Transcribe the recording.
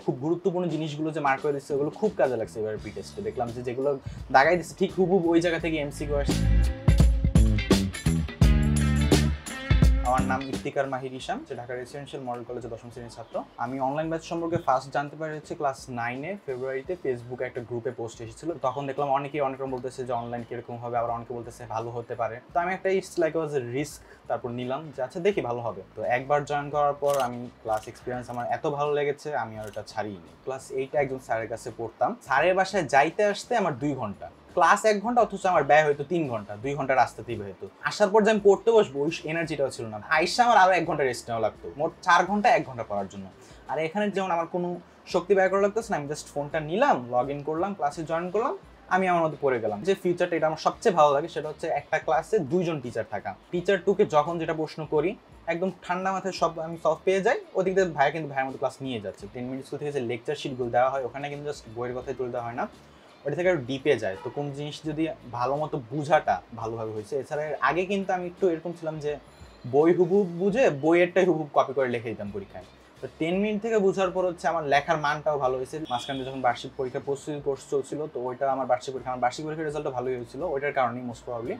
খুব গুরুত্বপূর্ণ জিনিসগুলো যে মার্ক করে দিচ্ছে ওগুলো খুব কাজে লাগছে এবার প্রি-টেস্টে। দেখলাম যে যেগুলো দাগাই দিচ্ছে ঠিক হুবহু ওই জায়গা থেকে এমসিকিউ আসছে। আমার নাম ইফতিকার মাহির ইশাম, ঢাকা রেসিডেন্সিয়াল মডেল কলেজে 10ম শ্রেণীর ছাত্র। আমি অনলাইন ব্যাচ সম্পর্কে ফার্স্ট জানতে পারি হচ্ছে ক্লাস 9-এ ফেব্রুয়ারিতে ফেসবুকে একটা গ্রুপে পোস্ট এসেছিল। তখন দেখলাম অনেকেই অনেক রকম বলতেছে যে অনলাইন কিরকম হবে, আবার অনেকে বলতেছে ভালো হতে পারে। তো আমি একটা it's like was A risk তারপর নিলাম যে আচ্ছা দেখি ভালো হবে। তো একবার জয়েন করার পর আমি ক্লাস এক্সপিরিয়েন্স আমার এত ভালো লেগেছে আমি আর এটা ছাড়িনি। ক্লাস 8-এ একজন স্যারের কাছে পড়তাম। স্যারের বাসায় যাইতে আসতে আমার 2 ঘন্টা, ক্লাস 1 ঘন্টা, অথচ আমার ব্যয় হয়তো 3 ঘন্টা, 2 ঘন্টা রাস্তাতেই হতো। আসার পর যে আমি পড়তে বসবো ওই এনার্জিটাও ছিল না। আইসা আমার আরো 1 ঘন্টা রেস্ট নেওয়া লাগতো, মোট 4 ঘন্টা 1 ঘন্টা পড়ার জন্য। আর এখানে যেমন আমার কোনো শক্তি ব্যয় করা লাগতেছে না, আমি জাস্ট ফোনটা নিলাম, লগ ইন করলাম, ক্লাসে জয়েন করলাম, আমি আমার মতো পড়ে গেলাম। যে ফিচারটা এটা আমার সবচেয়ে ভালো লাগে সেটা হচ্ছে একটা ক্লাসে 2 জন টিচার থাকা। টিচার 2কে যখন যেটা প্রশ্ন করি একদম ঠান্ডা মাথায় সব আমি সলভ পেয়ে যাই। ওদিক দিয়ে ভাইয়া কিন্তু ভাইয়ের মতো ক্লাস নিয়ে যাচ্ছে। 10 মিনিট স্কুল থেকে যে লেকচার শিটগুলো দেওয়া হয় ওখানে কিন্তু জাস্ট বইয়ের কথাই তুলে দেওয়া হয় না, ওটা থেকে আরো ডিপে যায়। তো কোন জিনিস যদি ভালো মতো বুঝাটা ভালোভাবে হয়েছে। এছাড়া আগে কিন্তু আমি একটু এরকম ছিলাম যে বই হুবহুব বুঝে বইয়েরটাই হুবহুব কপি করে লিখে দিতাম পরীক্ষায়। তো 10 মিনিট থেকে বোঝার পর হচ্ছে আমার লেখার মানটাও ভালো হয়েছে। মাঝখানে যখন বার্ষিক পরীক্ষা প্রস্তুতি কোর্স চলছিল, তো ওইটা আমার বার্ষিক পরীক্ষার রেজাল্টটা ভালোই হয়েছিল, ওইটার কারণেই মোস্ট প্রবাবলি।